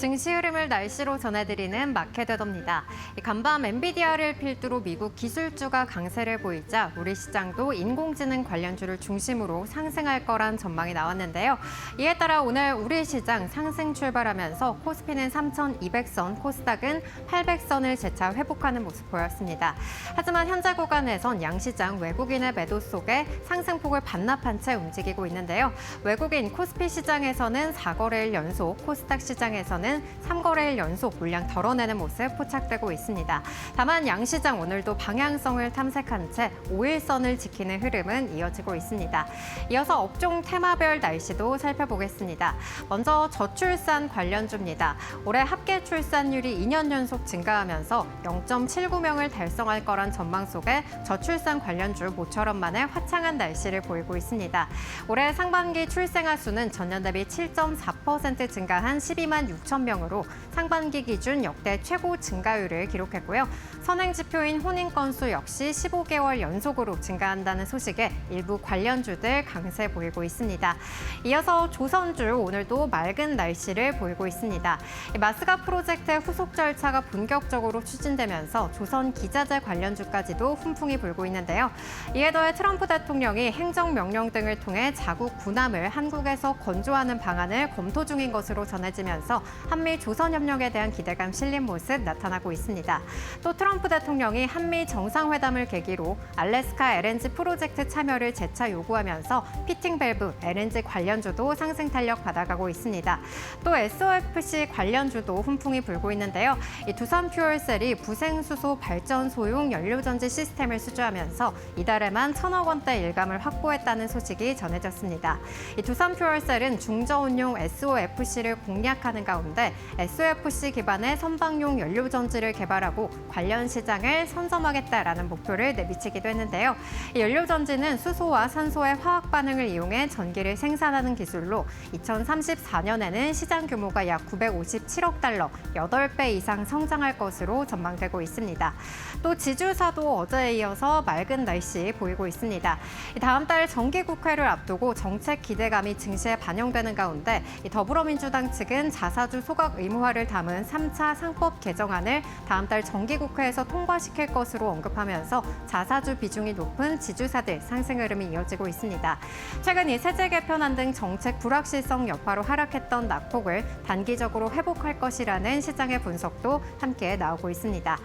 증시 흐름을 날씨로 전해드리는 마켓웨더입니다. 간밤 엔비디아를 필두로 미국 기술주가 강세를 보이자 우리 시장도 인공지능 관련주를 중심으로 상승할 거란 전망이 나왔는데요. 이에 따라 오늘 우리 시장 상승 출발하면서 코스피는 3,200선, 코스닥은 800선을 재차 회복하는 모습 보였습니다. 하지만 현재 구간에선 양시장 외국인의 매도 속에 상승폭을 반납한 채 움직이고 있는데요. 외국인 코스피 시장에서는 4거래일 연속, 코스닥 시장에서는 3거래일 연속 물량 덜어내는 모습 포착되고 있습니다. 다만 양시장 오늘도 방향성을 탐색한 채 5일선을 지키는 흐름은 이어지고 있습니다. 이어서 업종 테마별 날씨도 살펴보겠습니다. 먼저 저출산 관련주입니다. 올해 합계 출산율이 2년 연속 증가하면서 0.79명을 달성할 거란 전망 속에 저출산 관련주 모처럼 만에 화창한 날씨를 보이고 있습니다. 올해 상반기 출생아 수는 전년 대비 7.4% 증가한 12만 6천 명으로 상반기 기준 역대 최고 증가율을 기록했고요. 선행 지표인 혼인 건수 역시 15개월 연속으로 증가한다는 소식에 일부 관련주들 강세 보이고 있습니다. 이어서 조선주 오늘도 맑은 날씨를 보이고 있습니다. 마스가 프로젝트의 후속 절차가 본격적으로 추진되면서 조선 기자재 관련주까지도 훈풍이 불고 있는데요. 이에 더해 트럼프 대통령이 행정명령 등을 통해 자국 군함을 한국에서 건조하는 방안을 검토 중인 것으로 전해지면서 한미 조선협력에 대한 기대감 실린 모습 나타나고 있습니다. 또 트럼프 대통령이 한미 정상회담을 계기로 알래스카 LNG 프로젝트 참여를 재차 요구하면서 피팅 밸브, LNG 관련주도 상승 탄력 받아가고 있습니다. 또 SOFC 관련주도 훈풍이 불고 있는데요. 이 두산퓨얼셀이 부생수소 발전소용 연료전지 시스템을 수주하면서 이달에만 1,000억 원대 일감을 확보했다는 소식이 전해졌습니다. 이 두산퓨얼셀은 중저온용 SOFC를 공략하는 가운데 SOFC 기반의 선박용 연료전지를 개발하고 관련 시장을 선점하겠다라는 목표를 내비치기도 했는데요. 이 연료전지는 수소와 산소의 화학 반응을 이용해 전기를 생산하는 기술로 2034년에는 시장 규모가 약 957억 달러, 8배 이상 성장할 것으로 전망되고 있습니다. 또 지주사도 어제에 이어서 맑은 날씨 보이고 있습니다. 다음 달 정기국회를 앞두고 정책 기대감이 증시에 반영되는 가운데 더불어민주당 측은 자사주 소각 의무화를 담은 3차 상법 개정안을 다음 달 정기국회에서 통과시킬 것으로 언급하면서 자사주 비중이 높은 지주사들 상승 흐름이 이어지고 있습니다. 최근 이 세제 개편안 등 정책 불확실성 여파로 하락했던 낙폭을 단기적으로 회복할 것이라는 시장의 분석도 함께 나오고 있습니다.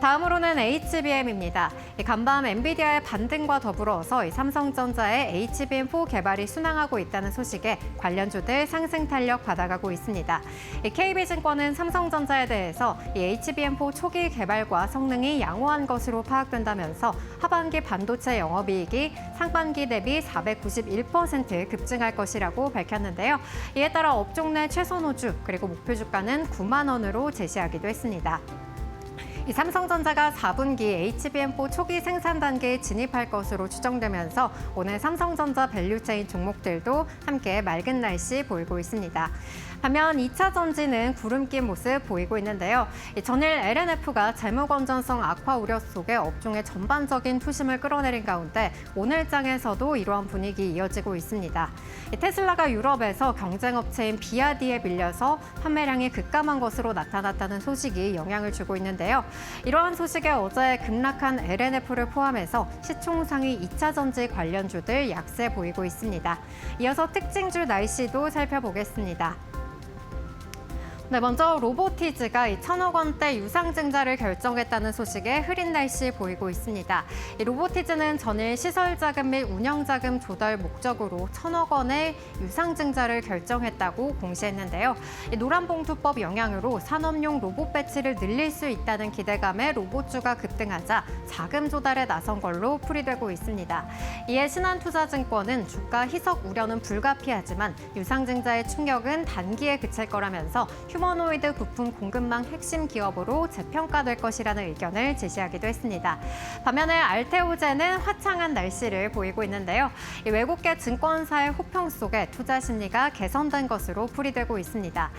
다음으로는 HBM입니다. 간밤 엔비디아의 반등과 더불어서 삼성전자의 HBM4 개발이 순항하고 있다는 소식에 관련주들 상승 탄력 받아가고 있습니다. KB증권은 삼성전자에 대해서 HBM4 초기 개발과 성능이 양호한 것으로 파악된다면서 하반기 반도체 영업이익이 상반기 대비 491% 급증할 것이라고 밝혔는데요. 이에 따라 업종 내 최선호주 그리고 목표 주가는 9만 원으로 제시하기도 했습니다. 이 삼성전자가 4분기 HBM4 초기 생산 단계에 진입할 것으로 추정되면서 오늘 삼성전자 밸류체인 종목들도 함께 맑은 날씨 보이고 있습니다. 반면 2차 전지는 구름 낀 모습 보이고 있는데요. 전일 LNF가 재무 건전성 악화 우려 속에 업종의 전반적인 투심을 끌어내린 가운데 오늘 장에서도 이러한 분위기 이어지고 있습니다. 테슬라가 유럽에서 경쟁업체인 비아디에 밀려서 판매량이 급감한 것으로 나타났다는 소식이 영향을 주고 있는데요. 이러한 소식에 어제 급락한 LNF를 포함해서 시총상위 2차 전지 관련주들 약세 보이고 있습니다. 이어서 특징주 날씨도 살펴보겠습니다. 네, 먼저 로보티즈가 1,000억 원대 유상증자를 결정했다는 소식에 흐린 날씨 보이고 있습니다. 이 로보티즈는 전일 시설자금 및 운영자금 조달 목적으로 1,000억 원의 유상증자를 결정했다고 공시했는데요. 이 노란봉투법 영향으로 산업용 로봇 배치를 늘릴 수 있다는 기대감에 로봇주가 급등하자 자금 조달에 나선 걸로 풀이되고 있습니다. 이에 신한투자증권은 주가 희석 우려는 불가피하지만 유상증자의 충격은 단기에 그칠 거라면서 휴머노이드 부품 공급망 핵심 기업으로 재평가될 것이라는 의견을 제시하기도 했습니다. 반면에 알테오제는 화창한 날씨를 보이고 있는데요. 외국계 증권사의 호평 속에 투자 심리가 개선된 것으로 풀이되고 있습니다.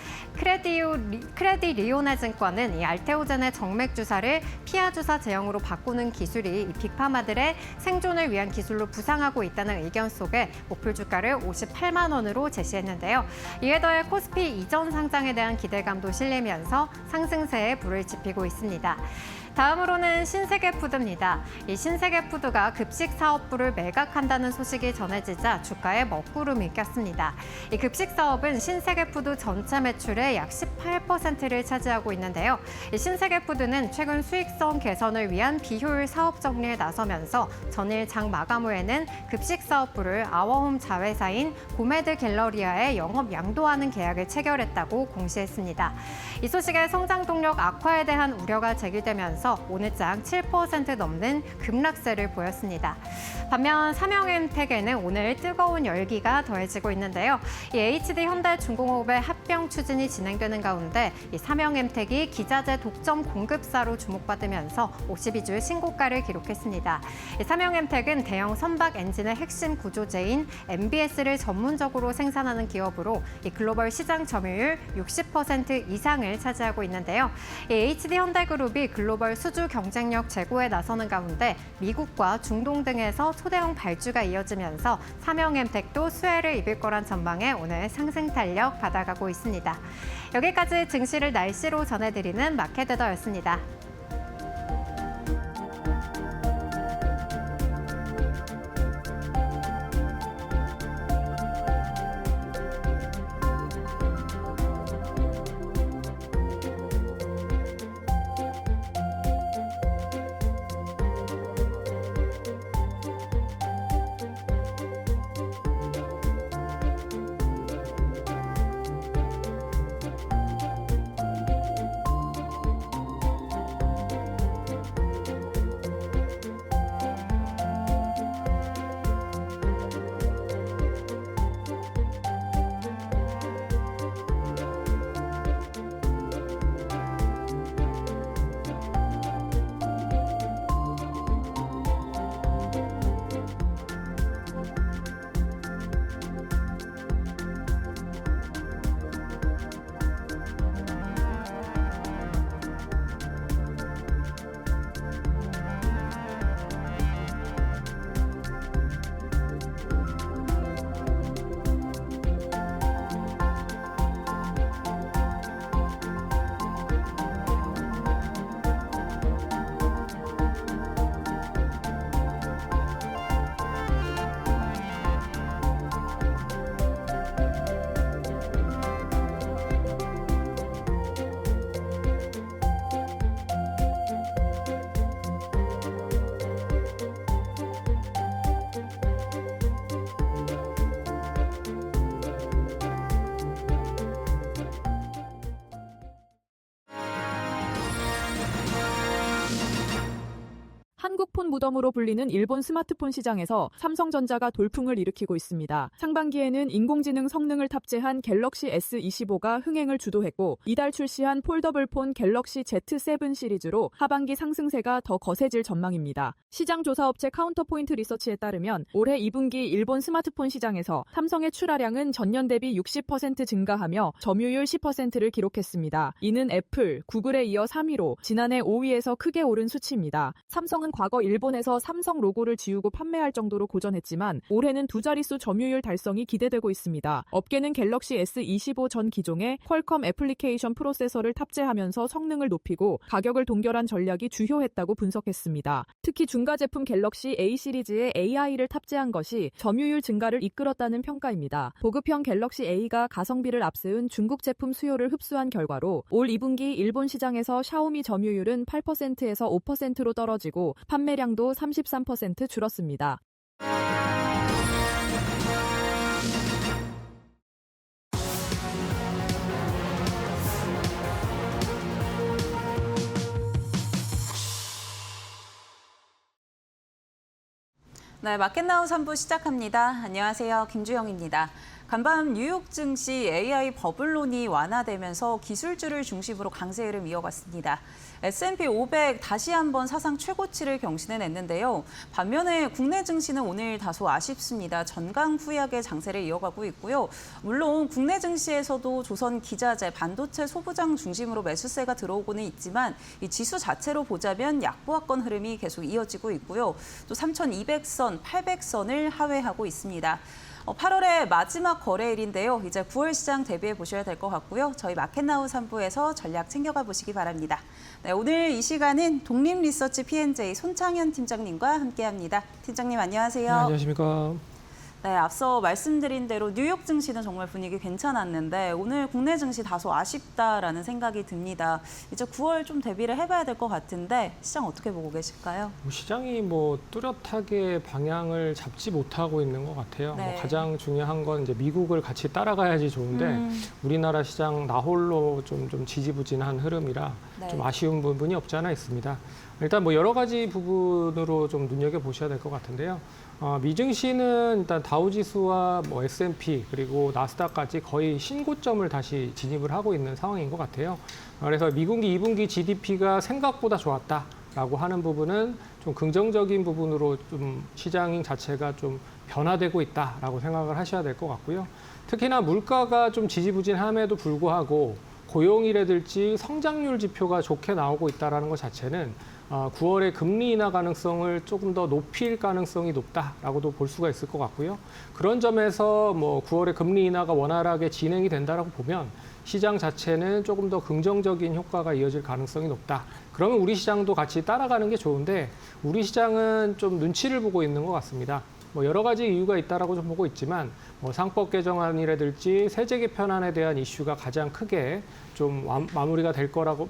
크레디리오네 증권은 이 알테오젠의 정맥 주사를 피하 주사 제형으로 바꾸는 기술이 이 빅파마들의 생존을 위한 기술로 부상하고 있다는 의견 속에 목표 주가를 58만 원으로 제시했는데요. 이에 더해 코스피 이전 상장에 대한 기대 기대감도 실리면서 상승세에 불을 지피고 있습니다. 다음으로는 신세계푸드입니다. 이 신세계푸드가 급식 사업부를 매각한다는 소식이 전해지자 주가에 먹구름이 꼈습니다. 이 급식 사업은 신세계푸드 전체 매출의 약 18%를 차지하고 있는데요. 이 신세계푸드는 최근 수익성 개선을 위한 비효율 사업 정리에 나서면서 전일 장 마감 후에는 급식 사업부를 아워홈 자회사인 고메드 갤러리아에 영업 양도하는 계약을 체결했다고 공시했습니다. 이 소식에 성장 동력 악화에 대한 우려가 제기되면서 오늘 장 7% 넘는 급락세를 보였습니다. 반면 삼형엠텍에는 오늘 뜨거운 열기가 더해지고 있는데요. 이 HD 현대중공업의 합병 추진이 진행되는 가운데 이 삼형엠텍이 기자재 독점 공급사로 주목받으면서 52주 신고가를 기록했습니다. 이 삼형엠텍은 대형 선박 엔진의 핵심 구조재인 MBS를 전문적으로 생산하는 기업으로 이 글로벌 시장 점유율 60% 이상을 차지하고 있는데요. 이 HD 현대그룹이 글로벌 수주 경쟁력 제고에 나서는 가운데 미국과 중동 등에서 초대형 발주가 이어지면서 삼형엠텍도 수혜를 입을 거란 전망에 오늘 상승 탄력 받아가고 있습니다. 여기까지 증시를 날씨로 전해드리는 마켓웨더였습니다. 한국폰 무덤으로 불리는 일본 스마트폰 시장에서 삼성전자가 돌풍을 일으키고 있습니다. 상반기에는 인공지능 성능을 탑재한 갤럭시 S25가 흥행을 주도했고 이달 출시한 폴더블폰 갤럭시 Z7 시리즈로 하반기 상승세가 더 거세질 전망입니다. 시장 조사업체 카운터포인트 리서치에 따르면 올해 2분기 일본 스마트폰 시장에서 삼성의 출하량은 전년 대비 60% 증가하며 점유율 10%를 기록했습니다. 이는 애플, 구글에 이어 3위로 지난해 5위에서 크게 오른 수치입니다. 삼성은 과거 일본에서 삼성 로고를 지우고 판매할 정도로 고전했지만 올해는 두 자릿수 점유율 달성이 기대되고 있습니다. 업계는 갤럭시 S25 전 기종에 퀄컴 애플리케이션 프로세서를 탑재하면서 성능을 높이고 가격을 동결한 전략이 주효했다고 분석했습니다. 특히 중가 제품 갤럭시 A 시리즈에 AI를 탑재한 것이 점유율 증가를 이끌었다는 평가입니다. 보급형 갤럭시 A가 가성비를 앞세운 중국 제품 수요를 흡수한 결과로 올 2분기 일본 시장에서 샤오미 점유율은 8%에서 5%로 떨어지고 판매량도 33% 줄었습니다. 네, 마켓나우 3부 시작합니다. 안녕하세요. 김주영입니다. 간밤 뉴욕 증시 AI 버블론이 완화되면서 기술주를 중심으로 강세 흐름 이어갔습니다. S&P 500 다시 한번 사상 최고치를 경신해냈는데요. 반면에 국내 증시는 오늘 다소 아쉽습니다. 전강후약의 장세를 이어가고 있고요. 물론 국내 증시에서도 조선 기자재, 반도체 소부장 중심으로 매수세가 들어오고는 있지만 이 지수 자체로 보자면 약보합권 흐름이 계속 이어지고 있고요. 또 3,200선, 800선을 하회하고 있습니다. 8월의 마지막 거래일인데요. 이제 9월 시장 대비해 보셔야 될 것 같고요. 저희 마켓나우 3부에서 전략 챙겨가 보시기 바랍니다. 네, 오늘 이 시간은 독립리서치 P&J 손창현 팀장님과 함께합니다. 팀장님 안녕하세요. 네, 안녕하십니까. 네, 앞서 말씀드린 대로 뉴욕 증시는 정말 분위기 괜찮았는데 오늘 국내 증시 다소 아쉽다라는 생각이 듭니다. 이제 9월 좀 대비를 해봐야 될 것 같은데 시장 어떻게 보고 계실까요? 시장이 뚜렷하게 방향을 잡지 못하고 있는 것 같아요. 네. 가장 중요한 건 이제 미국을 같이 따라가야지 좋은데 우리나라 시장 나홀로 좀 지지부진한 흐름이라 네. 좀 아쉬운 부분이 없지 않아 있습니다. 일단 여러 가지 부분으로 좀 눈여겨 보셔야 될 것 같은데요. 미증시는 일단 다우지수와 S&P 그리고 나스닥까지 거의 신고점을 다시 진입을 하고 있는 상황인 것 같아요. 그래서 미분기, 2분기 GDP가 생각보다 좋았다라고 하는 부분은 좀 긍정적인 부분으로 좀 시장 자체가 좀 변화되고 있다라고 생각을 하셔야 될 것 같고요. 특히나 물가가 좀 지지부진함에도 불구하고 고용이라든지 성장률 지표가 좋게 나오고 있다는 것 자체는 9월에 금리 인하 가능성을 조금 더 높일 가능성이 높다라고도 볼 수가 있을 것 같고요. 그런 점에서 9월에 금리 인하가 원활하게 진행이 된다라고 보면 시장 자체는 조금 더 긍정적인 효과가 이어질 가능성이 높다. 그러면 우리 시장도 같이 따라가는 게 좋은데 우리 시장은 좀 눈치를 보고 있는 것 같습니다. 여러 가지 이유가 있다라고 좀 보고 있지만 상법 개정안이라든지 세제 개편안에 대한 이슈가 가장 크게 좀 마무리가 될 거라고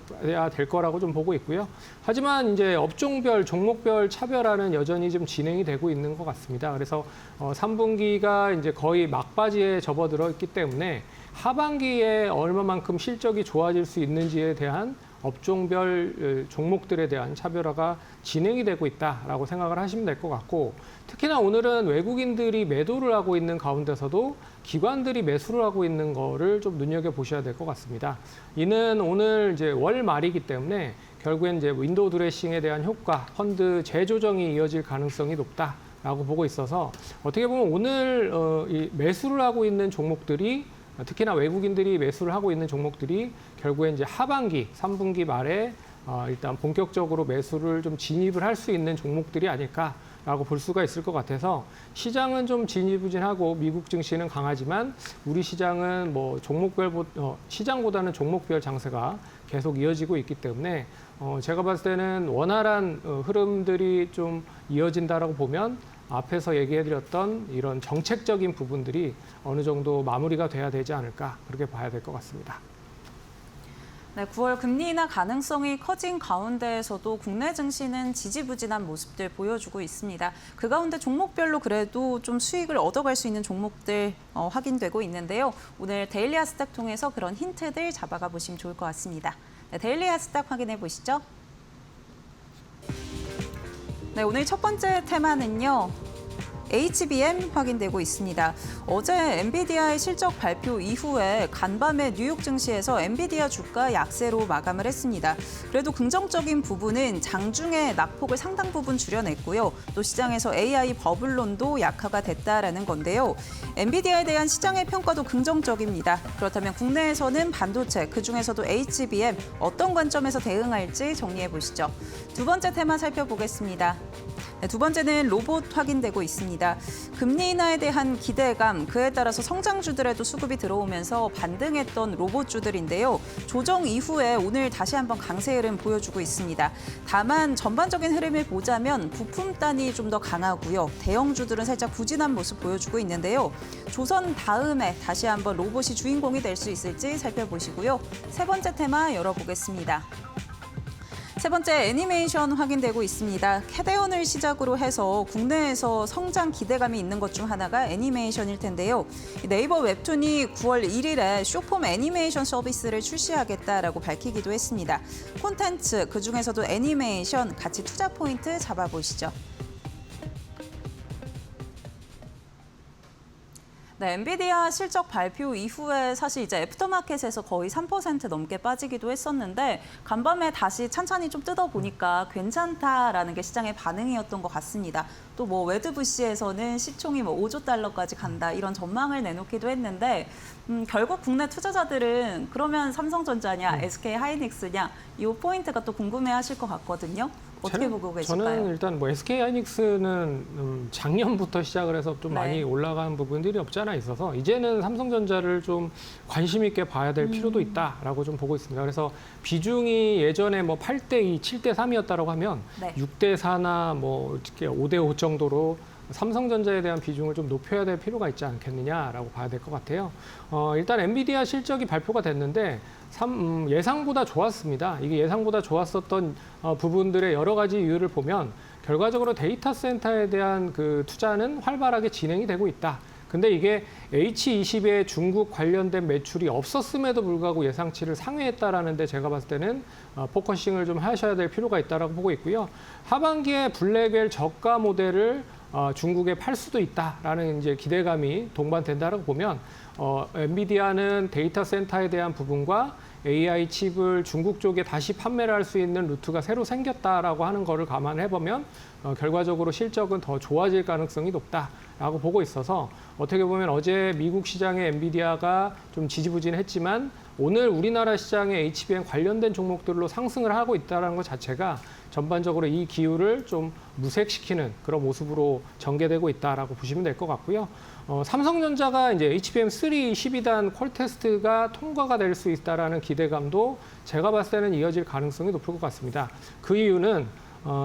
좀 보고 있고요. 하지만 이제 업종별, 종목별 차별화는 여전히 좀 진행이 되고 있는 것 같습니다. 그래서 3분기가 이제 거의 막바지에 접어들어 있기 때문에 하반기에 얼마만큼 실적이 좋아질 수 있는지에 대한 업종별 종목들에 대한 차별화가 진행이 되고 있다라고 생각을 하시면 될 것 같고, 특히나 오늘은 외국인들이 매도를 하고 있는 가운데서도 기관들이 매수를 하고 있는 거를 좀 눈여겨보셔야 될 것 같습니다. 이는 오늘 이제 월 말이기 때문에 결국엔 이제 윈도우 드레싱에 대한 효과, 펀드 재조정이 이어질 가능성이 높다라고 보고 있어서 어떻게 보면 오늘 이 매수를 하고 있는 종목들이 특히나 외국인들이 매수를 하고 있는 종목들이 결국엔 이제 하반기, 3분기 말에 일단 본격적으로 매수를 좀 진입을 할 수 있는 종목들이 아닐까라고 볼 수가 있을 것 같아서 시장은 좀 지지부진하고 미국 증시는 강하지만 우리 시장은 시장보다는 종목별 장세가 계속 이어지고 있기 때문에 제가 봤을 때는 원활한 흐름들이 좀 이어진다라고 보면 앞에서 얘기해드렸던 이런 정책적인 부분들이 어느 정도 마무리가 돼야 되지 않을까 그렇게 봐야 될 것 같습니다. 네, 9월 금리 인하 가능성이 커진 가운데에서도 국내 증시는 지지부진한 모습들 보여주고 있습니다. 그 가운데 종목별로 그래도 좀 수익을 얻어갈 수 있는 종목들 확인되고 있는데요. 오늘 데일리 하스닥 통해서 그런 힌트들 잡아가 보시면 좋을 것 같습니다. 네, 데일리 하스닥 확인해 보시죠. 네, 오늘 첫 번째 테마는요. HBM 확인되고 있습니다. 어제 엔비디아의 실적 발표 이후에 간밤에 뉴욕 증시에서 엔비디아 주가 약세로 마감을 했습니다. 그래도 긍정적인 부분은 장중에 낙폭을 상당 부분 줄여냈고요. 또 시장에서 AI 버블론도 약화가 됐다라는 건데요. 엔비디아에 대한 시장의 평가도 긍정적입니다. 그렇다면 국내에서는 반도체, 그중에서도 HBM 어떤 관점에서 대응할지 정리해 보시죠. 두 번째 테마 살펴보겠습니다. 네, 두 번째는 로봇 확인되고 있습니다. 금리 인하에 대한 기대감, 그에 따라서 성장주들에도 수급이 들어오면서 반등했던 로봇주들인데요. 조정 이후에 오늘 다시 한번 강세 흐름 보여주고 있습니다. 다만 전반적인 흐름을 보자면 부품단이 좀 더 강하고요. 대형주들은 살짝 부진한 모습 보여주고 있는데요. 조선 다음에 다시 한번 로봇이 주인공이 될 수 있을지 살펴보시고요. 세 번째 테마 열어보겠습니다. 세 번째 애니메이션 확인되고 있습니다. 캐데온을 시작으로 해서 국내에서 성장 기대감이 있는 것 중 하나가 애니메이션일 텐데요. 네이버 웹툰이 9월 1일에 쇼폼 애니메이션 서비스를 출시하겠다라고 밝히기도 했습니다. 콘텐츠, 그중에서도 애니메이션 같이 투자 포인트 잡아보시죠. 네, 엔비디아 실적 발표 이후에 사실 이제 애프터마켓에서 거의 3% 넘게 빠지기도 했었는데 간밤에 다시 찬찬히 좀 뜯어보니까 괜찮다라는 게 시장의 반응이었던 것 같습니다. 또 웨드부시에서는 시총이 5조 달러까지 간다 이런 전망을 내놓기도 했는데 결국 국내 투자자들은 그러면 삼성전자냐, SK 하이닉스냐 이 포인트가 또 궁금해하실 것 같거든요. 어떻게 보고 계실까요? 저는 일단 뭐 SK 하이닉스는 작년부터 시작을 해서 좀 네. 많이 올라간 부분들이 없지 않아 있어서 이제는 삼성전자를 좀 관심 있게 봐야 될 필요도 있다라고 좀 보고 있습니다. 그래서 비중이 예전에 뭐 8대2, 7대3이었다라고 하면 네. 6대4나 뭐 5대5 정도로 삼성전자에 대한 비중을 좀 높여야 될 필요가 있지 않겠느냐라고 봐야 될 것 같아요. 일단 엔비디아 실적이 발표가 됐는데 예상보다 좋았습니다. 이게 예상보다 좋았었던 부분들의 여러 가지 이유를 보면 결과적으로 데이터 센터에 대한 그 투자는 활발하게 진행이 되고 있다. 근데 이게 H20의 중국 관련된 매출이 없었음에도 불구하고 예상치를 상회했다라는데 제가 봤을 때는 포커싱을 좀 하셔야 될 필요가 있다라고 보고 있고요. 하반기에 블랙웰 저가 모델을 중국에 팔 수도 있다라는 이제 기대감이 동반된다라고 보면 엔비디아는 데이터 센터에 대한 부분과 AI 칩을 중국 쪽에 다시 판매를 할 수 있는 루트가 새로 생겼다라고 하는 거를 감안해 보면 결과적으로 실적은 더 좋아질 가능성이 높다라고 보고 있어서 어떻게 보면 어제 미국 시장의 엔비디아가 좀 지지부진했지만 오늘 우리나라 시장의 HBM 관련된 종목들로 상승을 하고 있다는 것 자체가 전반적으로 이 기후를 좀 무색시키는 그런 모습으로 전개되고 있다라고 보시면 될 것 같고요. 삼성전자가 이제 HBM3 12단 퀄 테스트가 통과가 될 수 있다라는 기대감도 제가 봤을 때는 이어질 가능성이 높을 것 같습니다. 그 이유는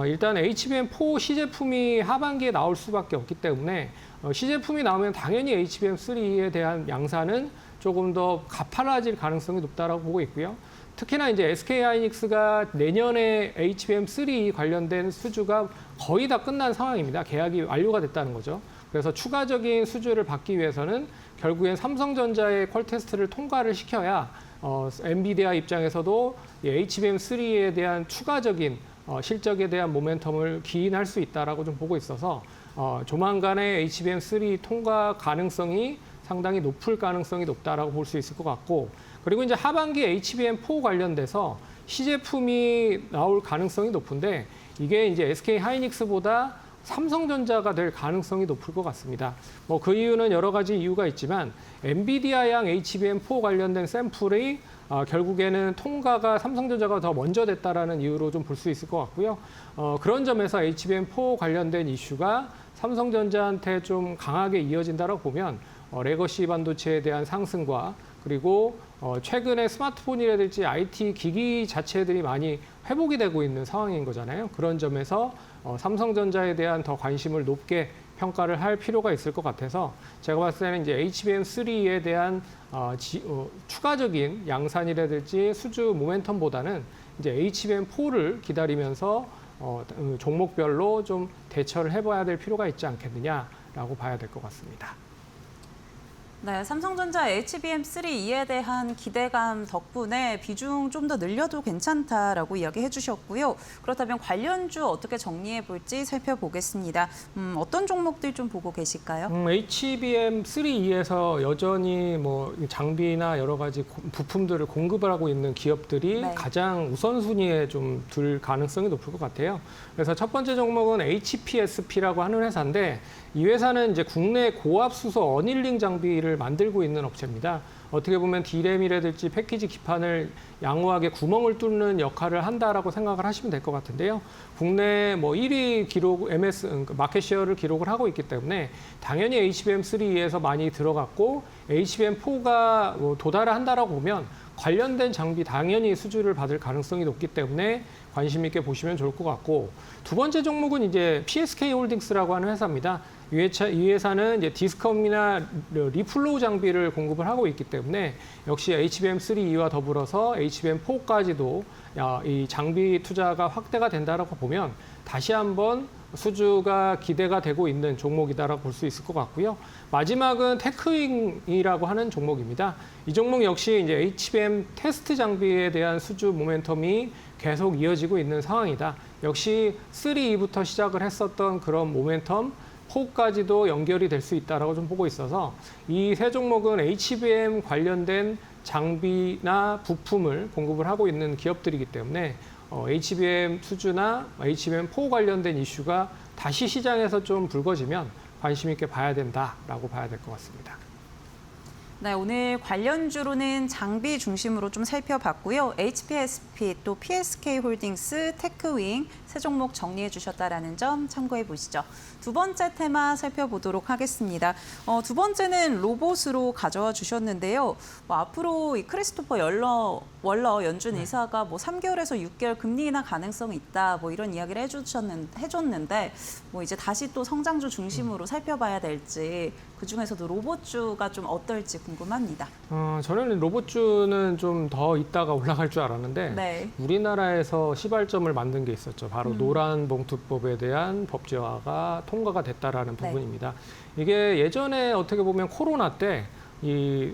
일단 HBM4 시제품이 하반기에 나올 수밖에 없기 때문에 시제품이 나오면 당연히 HBM3에 대한 양산은 조금 더 가팔라질 가능성이 높다라고 보고 있고요. 특히나 이제 SK 하이닉스가 내년에 HBM3 관련된 수주가 거의 다 끝난 상황입니다. 계약이 완료가 됐다는 거죠. 그래서 추가적인 수주를 받기 위해서는 결국엔 삼성전자의 퀄 테스트를 통과를 시켜야 엔비디아 입장에서도 HBM3에 대한 추가적인 실적에 대한 모멘텀을 기인할 수 있다라고 좀 보고 있어서 조만간에 HBM3 통과 가능성이 상당히 높을 가능성이 높다라고 볼 수 있을 것 같고 그리고 이제 하반기에 HBM4 관련돼서 시제품이 나올 가능성이 높은데 이게 이제 SK 하이닉스보다 삼성전자가 될 가능성이 높을 것 같습니다. 뭐 그 이유는 여러 가지 이유가 있지만 엔비디아양 HBM4 관련된 샘플이 결국에는 통과가 삼성전자가 더 먼저 됐다라는 이유로 좀 볼 수 있을 것 같고요. 그런 점에서 HBM4 관련된 이슈가 삼성전자한테 좀 강하게 이어진다고 보면 레거시 반도체에 대한 상승과 그리고 최근에 스마트폰이라든지 IT 기기 자체들이 많이 회복이 되고 있는 상황인 거잖아요. 그런 점에서 삼성전자에 대한 더 관심을 높게 평가를 할 필요가 있을 것 같아서 제가 봤을 때는 이제 HBM3에 대한 추가적인 양산이라든지 수주 모멘텀보다는 이제 HBM4를 기다리면서 종목별로 좀 대처를 해봐야 될 필요가 있지 않겠느냐라고 봐야 될 것 같습니다. 네, 삼성전자 HBM3E에 대한 기대감 덕분에 비중 좀 더 늘려도 괜찮다라고 이야기해 주셨고요. 그렇다면 관련주 어떻게 정리해 볼지 살펴보겠습니다. 어떤 종목들 좀 보고 계실까요? HBM3E에서 여전히 뭐 장비나 여러 가지 부품들을 공급을 하고 있는 기업들이 네. 가장 우선순위에 좀 둘 가능성이 높을 것 같아요. 그래서 첫 번째 종목은 HPSP라고 하는 회사인데 이 회사는 이제 국내 고압 수소 어닐링 장비를 만들고 있는 업체입니다. 어떻게 보면 D램이라든지 패키지 기판을 양호하게 구멍을 뚫는 역할을 한다라고 생각을 하시면 될 것 같은데요. 국내 뭐 1위 기록 마켓시어를 기록을 하고 있기 때문에 당연히 HBM3에서 많이 들어갔고 HBM4가 뭐 도달을 한다라고 보면 관련된 장비 당연히 수주를 받을 가능성이 높기 때문에 관심 있게 보시면 좋을 것 같고 두 번째 종목은 이제 PSK 홀딩스라고 하는 회사입니다. 이 회사는 이제 디스컴이나 리플로우 장비를 공급을 하고 있기 때문에 역시 HBM3E와 더불어서 HBM4까지도 이 장비 투자가 확대가 된다라고 보면 다시 한번 수주가 기대가 되고 있는 종목이다라고 볼 수 있을 것 같고요. 마지막은 테크윙이라고 하는 종목입니다. 이 종목 역시 이제 HBM 테스트 장비에 대한 수주 모멘텀이 계속 이어지고 있는 상황이다. 역시 3E부터 시작을 했었던 그런 모멘텀 4까지도 연결이 될 수 있다라고 좀 보고 있어서 이 세 종목은 HBM 관련된 장비나 부품을 공급을 하고 있는 기업들이기 때문에 HBM 수주나 HBM4 관련된 이슈가 다시 시장에서 좀 불거지면 관심 있게 봐야 된다라고 봐야 될 것 같습니다. 네, 오늘 관련주로는 장비 중심으로 좀 살펴봤고요. HPSP 또 PSK홀딩스, 테크윙 세 종목 정리해 주셨다라는 점 참고해 보시죠. 두 번째 테마 살펴보도록 하겠습니다. 두 번째는 로봇으로 가져와 주셨는데요. 앞으로 이 크리스토퍼 월러 연준 의사가 3개월에서 6개월 금리 인하 가능성이 있다 이런 이야기를 해줬는데 이제 다시 또 성장주 중심으로 살펴봐야 될지 그 중에서도 로봇주가 좀 어떨지 궁금합니다. 저는 로봇주는 좀 더 있다가 올라갈 줄 알았는데 네. 우리나라에서 시발점을 만든 게 있었죠. 바로 노란 봉투법에 대한 법제화가 통과가 됐다라는 네. 부분입니다. 이게 예전에 어떻게 보면 코로나 때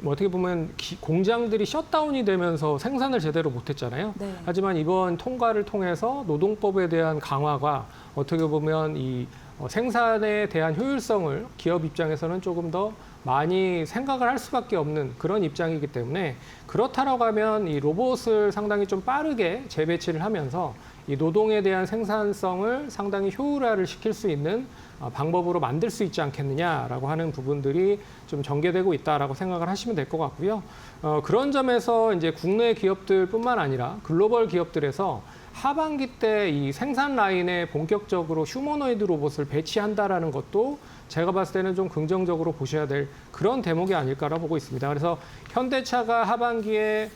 어떻게 보면 공장들이 셧다운이 되면서 생산을 제대로 못했잖아요. 네. 하지만 이번 통과를 통해서 노동법에 대한 강화가 어떻게 보면 생산에 대한 효율성을 기업 입장에서는 조금 더 많이 생각을 할 수밖에 없는 그런 입장이기 때문에 그렇다라고 하면 이 로봇을 상당히 좀 빠르게 재배치를 하면서 이 노동에 대한 생산성을 상당히 효율화를 시킬 수 있는 방법으로 만들 수 있지 않겠느냐라고 하는 부분들이 좀 전개되고 있다라고 생각을 하시면 될 것 같고요. 그런 점에서 이제 국내 기업들뿐만 아니라 글로벌 기업들에서 하반기 때 이 생산 라인에 본격적으로 휴머노이드 로봇을 배치한다라는 것도 제가 봤을 때는 좀 긍정적으로 보셔야 될 그런 대목이 아닐까라고 보고 있습니다. 그래서 현대차가 하반기에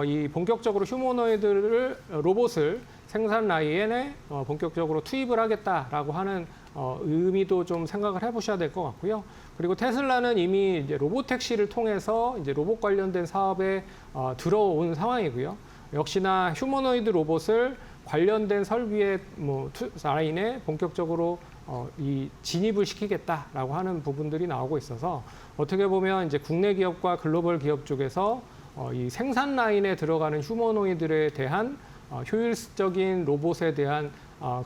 이 본격적으로 휴머노이드 로봇을 생산 라인에 본격적으로 투입을 하겠다라고 하는 의미도 좀 생각을 해보셔야 될 것 같고요. 그리고 테슬라는 이미 이제 로봇택시를 통해서 이제 로봇 관련된 사업에 들어온 상황이고요. 역시나 휴머노이드 로봇을 관련된 설비의 라인에 본격적으로 이 진입을 시키겠다라고 하는 부분들이 나오고 있어서 어떻게 보면 이제 국내 기업과 글로벌 기업 쪽에서 이 생산 라인에 들어가는 휴머노이드에 대한 효율적인 로봇에 대한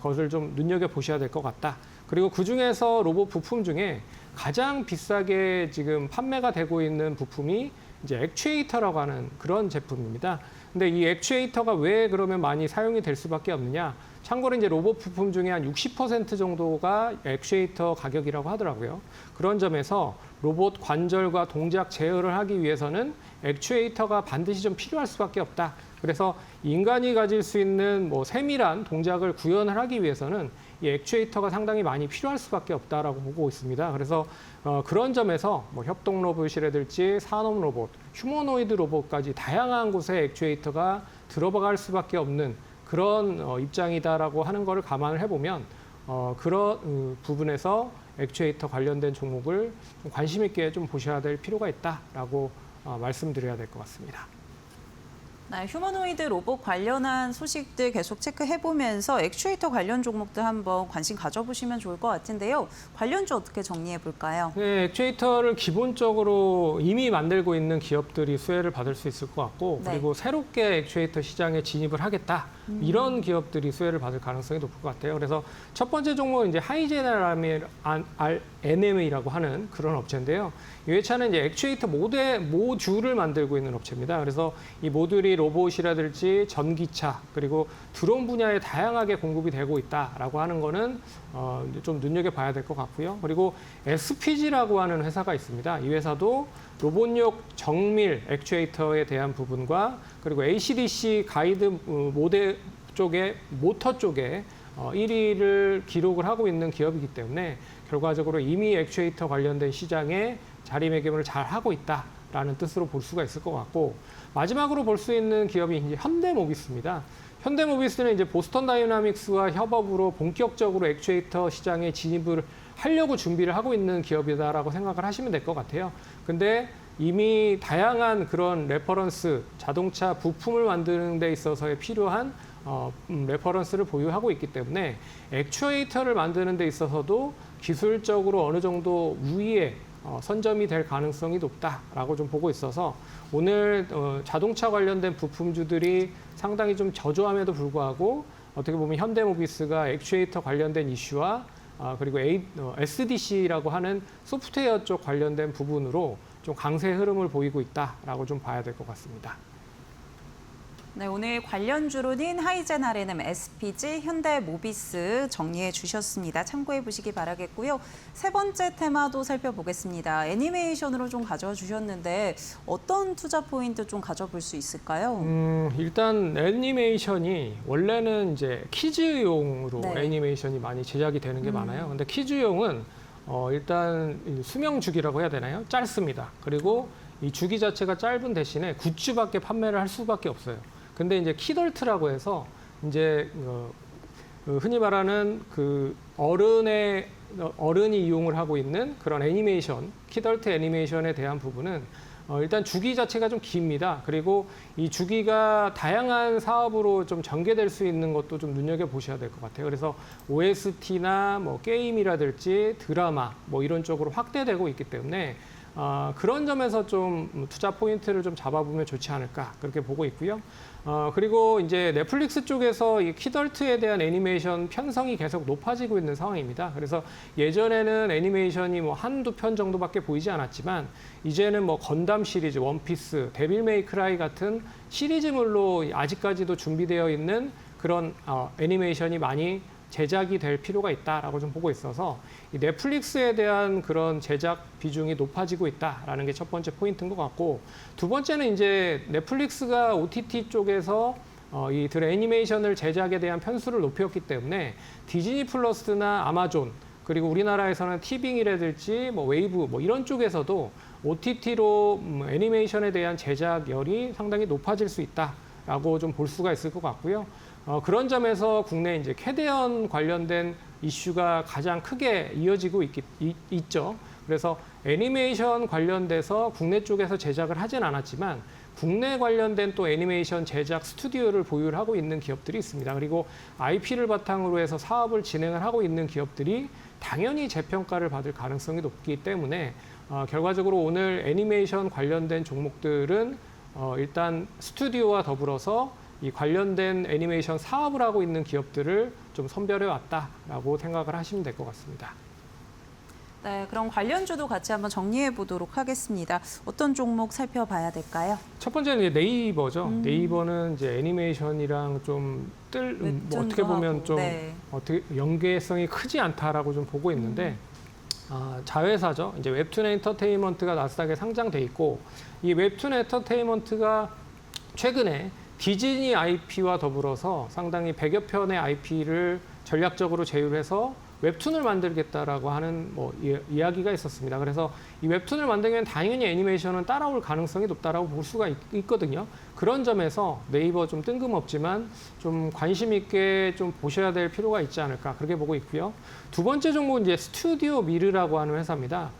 것을 좀 눈여겨 보셔야 될 것 같다. 그리고 그 중에서 로봇 부품 중에 가장 비싸게 지금 판매가 되고 있는 부품이 이제 액추에이터라고 하는 그런 제품입니다. 근데 이 액추에이터가 왜 그러면 많이 사용이 될 수밖에 없느냐? 참고로 이제 로봇 부품 중에 한 60% 정도가 액추에이터 가격이라고 하더라고요. 그런 점에서 로봇 관절과 동작 제어를 하기 위해서는 액추에이터가 반드시 좀 필요할 수밖에 없다. 그래서 인간이 가질 수 있는 세밀한 동작을 구현을 하기 위해서는 이 액추에이터가 상당히 많이 필요할 수밖에 없다라고 보고 있습니다. 그래서 그런 점에서 협동 로봇이라든지 산업 로봇, 휴머노이드 로봇까지 다양한 곳에 액추에이터가 들어갈 수밖에 없는 그런 입장이다라고 하는 것을 감안을 해보면 그런 부분에서 액추에이터 관련된 종목을 좀 관심 있게 좀 보셔야 될 필요가 있다라고 말씀드려야 될 것 같습니다. 네, 휴머노이드 로봇 관련한 소식들 계속 체크해보면서 액추에이터 관련 종목들 한번 관심 가져보시면 좋을 것 같은데요. 관련주 어떻게 정리해 볼까요? 네, 액추에이터를 기본적으로 이미 만들고 있는 기업들이 수혜를 받을 수 있을 것 같고 네. 그리고 새롭게 액추에이터 시장에 진입을 하겠다. 이런 기업들이 수혜를 받을 가능성이 높을 것 같아요. 그래서 첫 번째 종목은 이제 하이제너럴NM이라고 하는 그런 업체인데요. 이 회사는 이제 액추에이터 모듈을 만들고 있는 업체입니다. 그래서 이 모듈이 로봇이라든지 전기차 그리고 드론 분야에 다양하게 공급이 되고 있다라고 하는 거는 좀 눈여겨봐야 될 것 같고요. 그리고 SPG라고 하는 회사가 있습니다. 이 회사도 로봇용 정밀 액추에이터에 대한 부분과 그리고 ACDC 가이드 모터 쪽에 1위를 기록을 하고 있는 기업이기 때문에 결과적으로 이미 액추에이터 관련된 시장에 자리매김을 잘 하고 있다라는 뜻으로 볼 수가 있을 것 같고 마지막으로 볼 수 있는 기업이 이제 현대모비스입니다. 현대모비스는 이제 보스턴 다이나믹스와 협업으로 본격적으로 액추에이터 시장에 진입을 하려고 준비를 하고 있는 기업이다라고 생각을 하시면 될 것 같아요. 근데 이미 다양한 그런 레퍼런스, 자동차 부품을 만드는 데 있어서에 필요한 레퍼런스를 보유하고 있기 때문에 액추에이터를 만드는 데 있어서도 기술적으로 어느 정도 우위에 선점이 될 가능성이 높다라고 좀 보고 있어서 오늘 자동차 관련된 부품주들이 상당히 좀 저조함에도 불구하고 어떻게 보면 현대모비스가 액추에이터 관련된 이슈와 그리고 SDC라고 하는 소프트웨어 쪽 관련된 부분으로 좀 강세 흐름을 보이고 있다라고 좀 봐야 될 것 같습니다. 네, 오늘 관련주로는 하이젠 R&M, SPG, 현대모비스 정리해 주셨습니다. 참고해 보시기 바라겠고요. 세 번째 테마도 살펴보겠습니다. 애니메이션으로 좀 가져와 주셨는데 어떤 투자 포인트 좀 가져볼 수 있을까요? 일단 애니메이션이 원래는 이제 키즈용으로 네. 애니메이션이 많이 제작이 되는 게 많아요. 근데 키즈용은 일단 이 수명 주기라고 해야 되나요? 짧습니다. 그리고 이 주기 자체가 짧은 대신에 굿즈밖에 판매를 할 수밖에 없어요. 근데 이제 키덜트라고 해서 이제 흔히 말하는 그 어른이 이용을 하고 있는 그런 애니메이션, 키덜트 애니메이션에 대한 부분은 일단 주기 자체가 좀 깁니다. 그리고 이 주기가 다양한 사업으로 좀 전개될 수 있는 것도 좀 눈여겨 보셔야 될 것 같아요. 그래서 OST나 뭐 게임이라든지 드라마 뭐 이런 쪽으로 확대되고 있기 때문에 그런 점에서 좀 투자 포인트를 좀 잡아보면 좋지 않을까 그렇게 보고 있고요. 그리고 이제 넷플릭스 쪽에서 이 키덜트에 대한 애니메이션 편성이 계속 높아지고 있는 상황입니다. 그래서 예전에는 애니메이션이 뭐 한두 편 정도밖에 보이지 않았지만 이제는 뭐 건담 시리즈, 원피스, 데빌 메이 크라이 같은 시리즈물로 아직까지도 준비되어 있는 그런 애니메이션이 많이 제작이 될 필요가 있다라고 좀 보고 있어서 이 넷플릭스에 대한 그런 제작 비중이 높아지고 있다라는 게 첫 번째 포인트인 것 같고, 두 번째는 이제 넷플릭스가 OTT 쪽에서 이 애니메이션을 제작에 대한 편수를 높였기 때문에 디즈니 플러스나 아마존 그리고 우리나라에서는 티빙이라든지 뭐 웨이브 뭐 이런 쪽에서도 OTT로 애니메이션에 대한 제작열이 상당히 높아질 수 있다라고 좀 볼 수가 있을 것 같고요. 그런 점에서 국내 이제 캐대언 관련된 이슈가 가장 크게 이어지고 있죠. 그래서 애니메이션 관련돼서 국내 쪽에서 제작을 하진 않았지만 국내 관련된 또 애니메이션 제작 스튜디오를 보유를 하고 있는 기업들이 있습니다. 그리고 IP를 바탕으로 해서 사업을 진행을 하고 있는 기업들이 당연히 재평가를 받을 가능성이 높기 때문에 결과적으로 오늘 애니메이션 관련된 종목들은 일단 스튜디오와 더불어서 이 관련된 애니메이션 사업을 하고 있는 기업들을 좀 선별해 왔다라고 생각을 하시면 될 것 같습니다. 네, 그럼 관련주도 같이 한번 정리해 보도록 하겠습니다. 어떤 종목 살펴봐야 될까요? 첫 번째는 이제 네이버죠. 네이버는 이제 애니메이션이랑 좀 뭐 어떻게 보면 하고, 좀 네. 어떻게 연계성이 크지 않다라고 좀 보고 있는데 자회사죠. 이제 웹툰 엔터테인먼트가 나스닥에 상장돼 있고 이 웹툰 엔터테인먼트가 최근에 디즈니 IP와 더불어서 상당히 100여 편의 IP를 전략적으로 제휴해서 웹툰을 만들겠다라고 하는 뭐 이야기가 있었습니다. 그래서 이 웹툰을 만들면 당연히 애니메이션은 따라올 가능성이 높다라고 볼 수가 있거든요. 그런 점에서 네이버 좀 뜬금없지만 좀 관심 있게 좀 보셔야 될 필요가 있지 않을까 그렇게 보고 있고요. 두 번째 종목은 이제 스튜디오 미르라고 하는 회사입니다.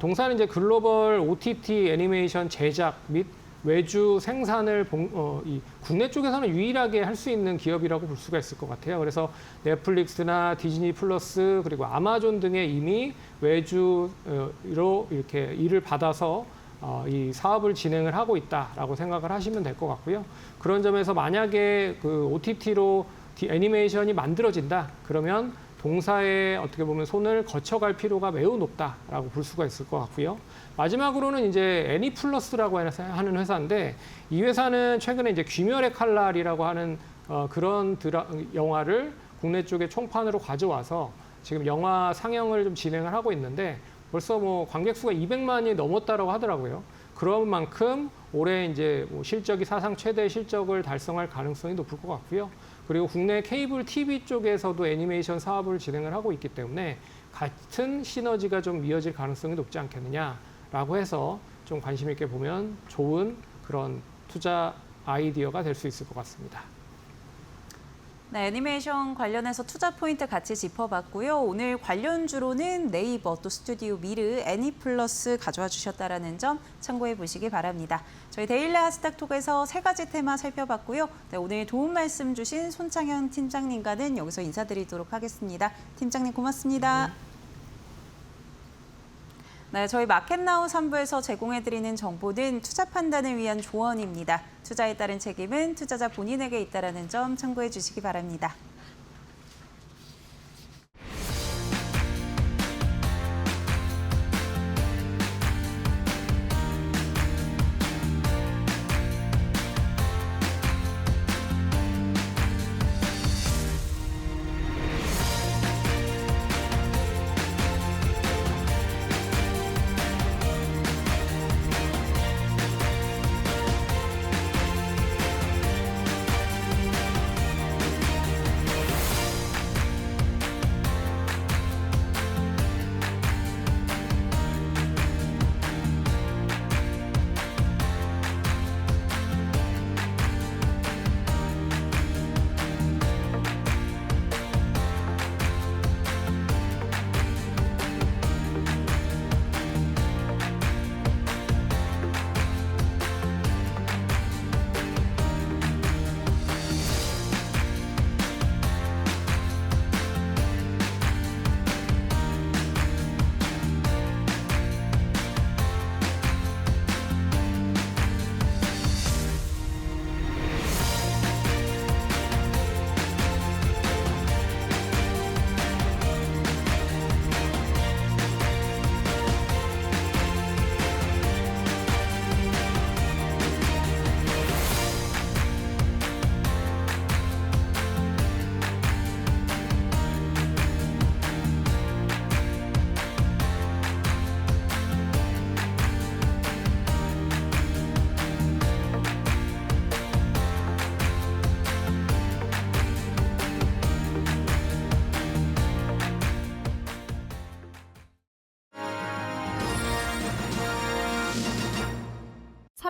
동사는 이제 글로벌 OTT 애니메이션 제작 및 외주 생산을 이 국내 쪽에서는 유일하게 할 수 있는 기업이라고 볼 수가 있을 것 같아요. 그래서 넷플릭스나 디즈니 플러스 그리고 아마존 등에 이미 외주로 이렇게 일을 받아서 이 사업을 진행을 하고 있다라고 생각을 하시면 될 것 같고요. 그런 점에서 만약에 그 OTT로 애니메이션이 만들어진다 그러면 동사에 어떻게 보면 손을 거쳐갈 필요가 매우 높다라고 볼 수가 있을 것 같고요. 마지막으로는 이제 애니플러스라고 하는 회사인데 이 회사는 최근에 이제 귀멸의 칼날이라고 하는 그런 영화를 국내 쪽에 총판으로 가져와서 지금 영화 상영을 좀 진행을 하고 있는데 벌써 뭐 관객 수가 200만이 넘었다라고 하더라고요. 그런 만큼 올해 이제 뭐 실적이 사상 최대 실적을 달성할 가능성이 높을 것 같고요. 그리고 국내 케이블 TV 쪽에서도 애니메이션 사업을 진행을 하고 있기 때문에 같은 시너지가 좀 이어질 가능성이 높지 않겠느냐라고 해서 좀 관심 있게 보면 좋은 그런 투자 아이디어가 될 수 있을 것 같습니다. 네, 애니메이션 관련해서 투자 포인트 같이 짚어봤고요. 오늘 관련주로는 네이버, 또 스튜디오 미르, 애니플러스 가져와 주셨다는 점 참고해 보시기 바랍니다. 저희 데일리 하스닥톡에서 세 가지 테마 살펴봤고요. 네, 오늘 도움 말씀 주신 손창현 팀장님과는 여기서 인사드리도록 하겠습니다. 팀장님 고맙습니다. 네, 저희 마켓나우 3부에서 제공해드리는 정보는 투자 판단을 위한 조언입니다. 투자에 따른 책임은 투자자 본인에게 있다는 점 참고해 주시기 바랍니다.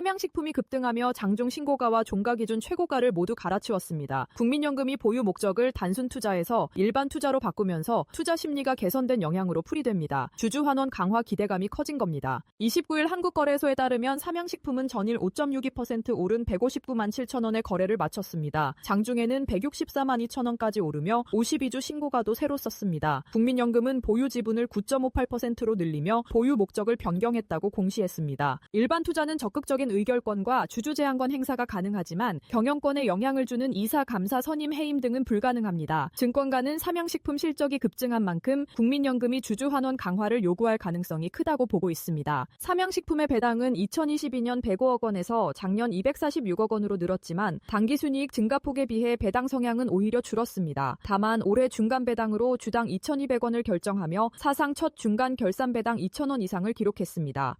삼양식품이 급등하며 장중 신고가와 종가 기준 최고가를 모두 갈아치웠습니다. 국민연금이 보유 목적을 단순 투자에서 일반 투자로 바꾸면서 투자 심리가 개선된 영향으로 풀이됩니다. 주주 환원 강화 기대감이 커진 겁니다. 29일 한국거래소에 따르면 삼양식품은 전일 5.62% 오른 159만 7천 원의 거래를 마쳤습니다. 장중에는 164만 2천 원까지 오르며 52주 신고가도 새로 썼습니다. 국민연금은 보유 지분을 9.58%로 늘리며 보유 목적을 변경했다고 공시했습니다. 일반 투자는 적극적인 의결권과 주주 제한권 행사가 가능하지만 경영권에 영향을 주는 이사, 감사, 선임, 해임 등은 불가능합니다. 증권가는 삼양식품 실적이 급증한 만큼 국민연금이 주주 환원 강화를 요구할 가능성이 크다고 보고 있습니다. 삼양식품의 배당은 2022년 105억 원에서 작년 246억 원으로 늘었지만 당기순이익 증가폭에 비해 배당 성향은 오히려 줄었습니다. 다만 올해 중간 배당으로 주당 2,200원을 결정하며 사상 첫 중간 결산 배당 2,000원 이상을 기록했습니다.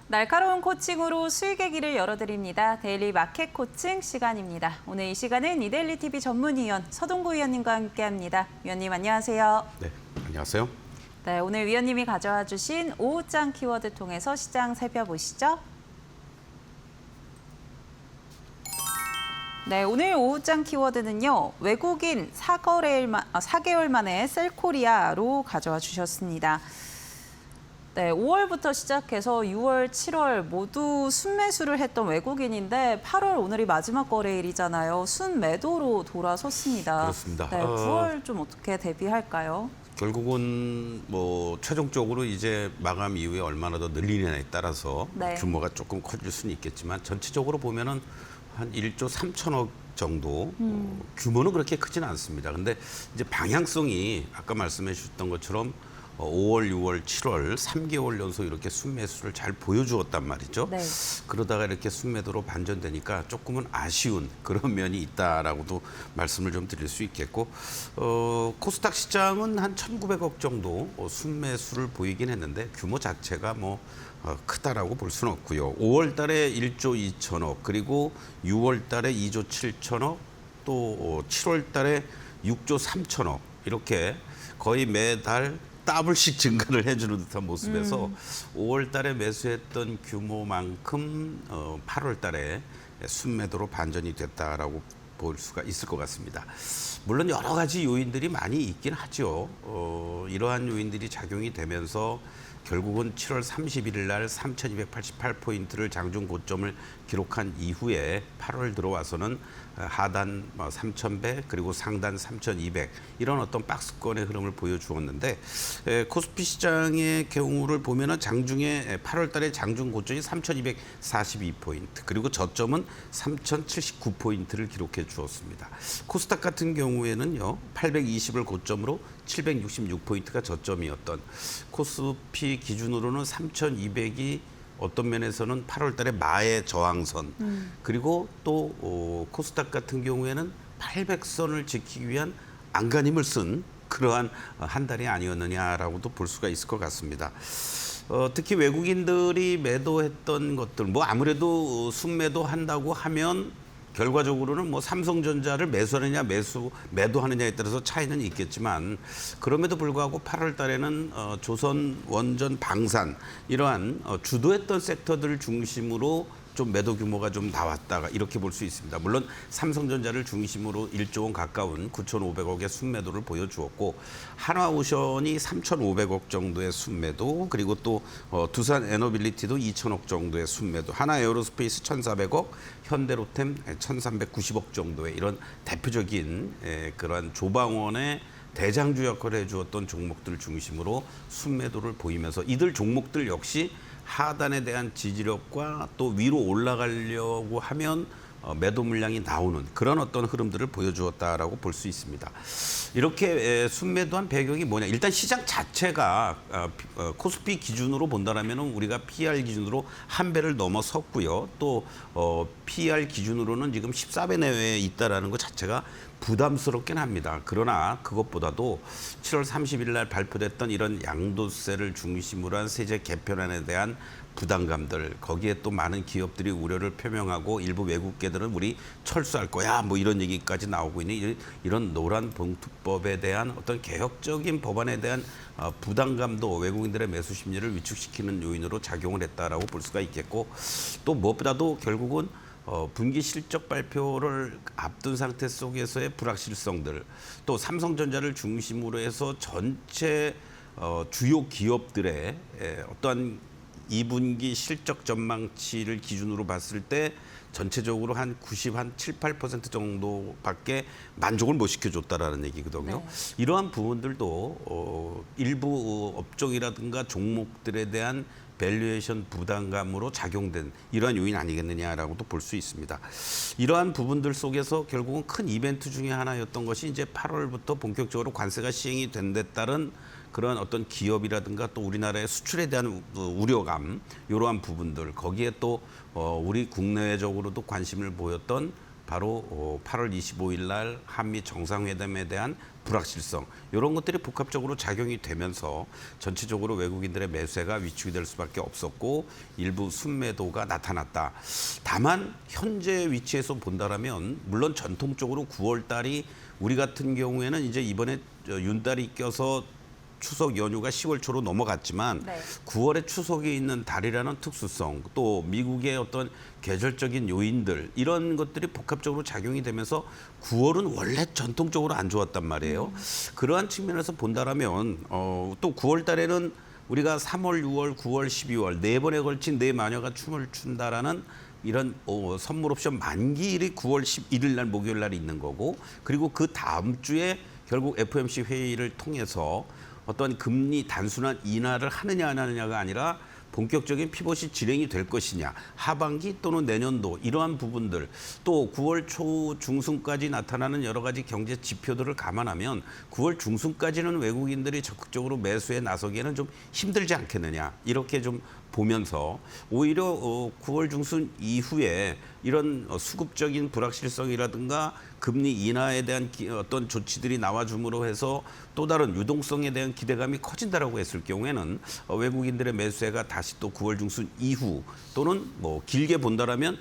날카로운 코칭으로 수익의 길을 열어드립니다. 데일리 마켓 코칭 시간입니다. 오늘 이 시간은 이데일리 TV 전문위원 서동구 위원님과 함께합니다. 위원님 안녕하세요. 네, 안녕하세요. 네, 오늘 위원님이 가져와 주신 오후장 키워드 통해서 시장 살펴보시죠. 네, 오늘 오후장 키워드는요. 외국인 4개월 만에 셀코리아로 가져와 주셨습니다. 네, 5월부터 시작해서 6월, 7월 모두 순매수를 했던 외국인인데 8월 오늘이 마지막 거래일이잖아요. 순매도로 돌아섰습니다. 그렇습니다. 네, 9월 좀 어떻게 대비할까요? 결국은 뭐 최종적으로 이제 마감 이후에 얼마나 더 늘리느냐에 따라서 네. 규모가 조금 커질 수는 있겠지만 전체적으로 보면은 한 1조 3천억 정도 규모는 그렇게 크지는 않습니다. 근데 이제 방향성이 아까 말씀해 주셨던 것처럼 5월, 6월, 7월 3개월 연속 이렇게 순매수를 잘 보여주었단 말이죠. 네. 그러다가 이렇게 순매도로 반전되니까 조금은 아쉬운 그런 면이 있다라고도 말씀을 좀 드릴 수 있겠고, 코스닥 시장은 한 1,900억 정도 순매수를 보이긴 했는데 규모 자체가 뭐 크다라고 볼 수는 없고요. 5월 달에 1조 2천억, 그리고 6월 달에 2조 7천억, 또 7월 달에 6조 3천억 이렇게 거의 매달 더블씩 증가를 해주는 듯한 모습에서 5월 달에 매수했던 규모만큼 8월 달에 순매도로 반전이 됐다라고 볼 수가 있을 것 같습니다. 물론 여러 가지 요인들이 많이 있긴 하죠. 이러한 요인들이 작용이 되면서 결국은 7월 31일 날 3,288포인트를 장중 고점을 기록한 이후에 8월 들어와서는 하단 3,100 그리고 상단 3,200 이런 어떤 박스권의 흐름을 보여주었는데, 코스피 시장의 경우를 보면은 장중에 8월 달에 장중 고점이 3,242포인트 그리고 저점은 3,079포인트를 기록해 주었습니다. 코스닥 같은 경우에는요 820을 고점으로 766포인트가 저점이었던, 코스피 기준으로는 3,200이 어떤 면에서는 8월 달에 마의 저항선, 그리고 또 코스닥 같은 경우에는 800선을 지키기 위한 안간힘을 쓴 그러한 한 달이 아니었느냐라고도 볼 수가 있을 것 같습니다. 특히 외국인들이 매도했던 것들, 뭐 아무래도 순매도 한다고 하면 결과적으로는 뭐 삼성전자를 매수하느냐 매도하느냐에 따라서 차이는 있겠지만, 그럼에도 불구하고 8월 달에는 조선, 원전, 방산 이러한 주도했던 섹터들을 중심으로 좀 매도 규모가 좀 나왔다가 이렇게 볼 수 있습니다. 물론 삼성전자를 중심으로 1조 원 가까운 9,500억의 순매도를 보여주었고, 한화오션이 3,500억 정도의 순매도, 그리고 또 두산 에너빌리티도 2,000억 정도의 순매도, 하나에어로스페이스 1,400억, 현대로템 1,390억 정도의 이런 대표적인 그러한 조방원의 대장주 역할을 해주었던 종목들을 중심으로 순매도를 보이면서, 이들 종목들 역시 하단에 대한 지지력과 또 위로 올라가려고 하면 매도 물량이 나오는 그런 어떤 흐름들을 보여주었다라고 볼 수 있습니다. 이렇게 순매도한 배경이 뭐냐? 일단 시장 자체가 코스피 기준으로 본다라면 우리가 PER 기준으로 한 배를 넘어섰고요. 또 PER 기준으로는 지금 14배 내외에 있다라는 것 자체가 부담스럽긴 합니다. 그러나 그것보다도 7월 30일 날 발표됐던 이런 양도세를 중심으로 한 세제 개편안에 대한 부담감들, 거기에 또 많은 기업들이 우려를 표명하고 일부 외국계들은 우리 철수할 거야 뭐 이런 얘기까지 나오고 있는 이런 노란 봉투법에 대한 어떤 개혁적인 법안에 대한 부담감도 외국인들의 매수 심리를 위축시키는 요인으로 작용을 했다라고 볼 수가 있겠고, 또 무엇보다도 결국은 분기 실적 발표를 앞둔 상태 속에서의 불확실성들, 또 삼성전자를 중심으로 해서 전체 주요 기업들의 어떠한 2분기 실적 전망치를 기준으로 봤을 때 전체적으로 한 7, 8% 정도밖에 만족을 못 시켜줬다라는 얘기거든요. 네. 이러한 부분들도 일부 업종이라든가 종목들에 대한 밸류에이션 부담감으로 작용된 이러한 요인 아니겠느냐라고도 볼 수 있습니다. 이러한 부분들 속에서 결국은 큰 이벤트 중에 하나였던 것이 이제 8월부터 본격적으로 관세가 시행이 된 데 따른 그런 어떤 기업이라든가 또 우리나라의 수출에 대한 우려감, 이러한 부분들, 거기에 또 우리 국내적으로도 관심을 보였던 바로 8월 25일 날 한미 정상회담에 대한 불확실성, 이런 것들이 복합적으로 작용이 되면서 전체적으로 외국인들의 매수가 위축이 될 수밖에 없었고 일부 순매도가 나타났다. 다만 현재 위치에서 본다라면 물론 전통적으로 9월 달이 우리 같은 경우에는 이제 이번에 윤달이 껴서 추석 연휴가 10월 초로 넘어갔지만 네. 9월에 추석이 있는 달이라는 특수성, 또 미국의 어떤 계절적인 요인들, 이런 것들이 복합적으로 작용이 되면서 9월은 원래 전통적으로 안 좋았단 말이에요. 그러한 측면에서 본다라면 또 9월 달에는 우리가 3월, 6월, 9월, 12월 네 번에 걸친 네 마녀가 춤을 춘다라는 이런 선물 옵션 만기일이 9월 11일 날 목요일 날 있는 거고, 그리고 그 다음 주에 결국 FOMC 회의를 통해서 어떤 금리 단순한 인하를 하느냐 안 하느냐가 아니라 본격적인 피벗이 진행이 될 것이냐, 하반기 또는 내년도, 이러한 부분들, 또 9월 초 중순까지 나타나는 여러 가지 경제 지표들을 감안하면 9월 중순까지는 외국인들이 적극적으로 매수에 나서기에는 좀 힘들지 않겠느냐, 이렇게 좀 보면서 오히려 9월 중순 이후에 이런 수급적인 불확실성이라든가 금리 인하에 대한 어떤 조치들이 나와줌으로 해서 또 다른 유동성에 대한 기대감이 커진다라고 했을 경우에는 외국인들의 매수세가 다시 또 9월 중순 이후 또는 뭐 길게 본다라면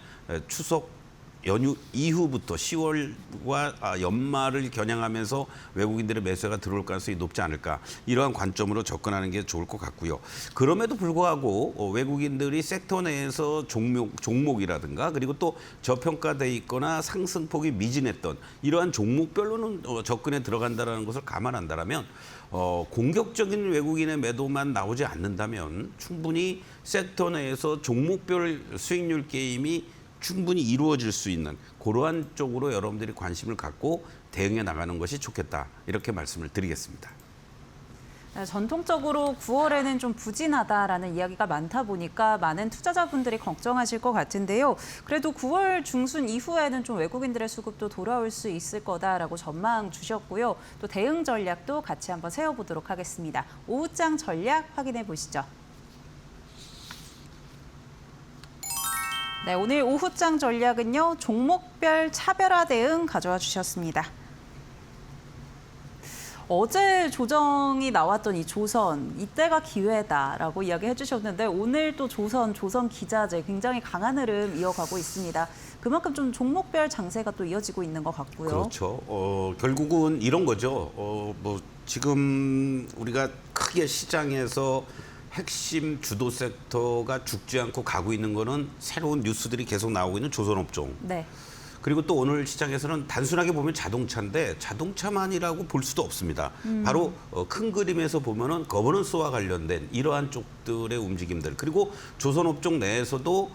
추석 연휴 이후부터 10월과 연말을 겨냥하면서 외국인들의 매수가 들어올 가능성이 높지 않을까, 이러한 관점으로 접근하는 게 좋을 것 같고요. 그럼에도 불구하고 외국인들이 섹터 내에서 종목이라든가 그리고 또 저평가돼 있거나 상승폭이 미진했던 이러한 종목별로는 접근에 들어간다는 것을 감안한다면 공격적인 외국인의 매도만 나오지 않는다면 충분히 섹터 내에서 종목별 수익률 게임이 충분히 이루어질 수 있는 그러한 쪽으로 여러분들이 관심을 갖고 대응해 나가는 것이 좋겠다, 이렇게 말씀을 드리겠습니다. 전통적으로 9월에는 좀 부진하다라는 이야기가 많다 보니까 많은 투자자분들이 걱정하실 것 같은데요. 그래도 9월 중순 이후에는 좀 외국인들의 수급도 돌아올 수 있을 거다라고 전망 주셨고요. 또 대응 전략도 같이 한번 세워보도록 하겠습니다. 오후장 전략 확인해 보시죠. 네, 오늘 오후장 전략은요, 종목별 차별화 대응 가져와 주셨습니다. 어제 조정이 나왔던 이 조선, 이때가 기회다라고 이야기해 주셨는데 오늘 또 조선 기자재 굉장히 강한 흐름 이어가고 있습니다. 그만큼 좀 종목별 장세가 또 이어지고 있는 것 같고요. 그렇죠. 결국은 이런 거죠. 뭐 지금 우리가 크게 시장에서 핵심 주도 섹터가 죽지 않고 가고 있는 거는 새로운 뉴스들이 계속 나오고 있는 조선업종. 네. 그리고 또 오늘 시장에서는 단순하게 보면 자동차인데 자동차만이라고 볼 수도 없습니다. 바로 큰 그림에서 보면은 거버넌스와 관련된 이러한 쪽들의 움직임들, 그리고 조선업종 내에서도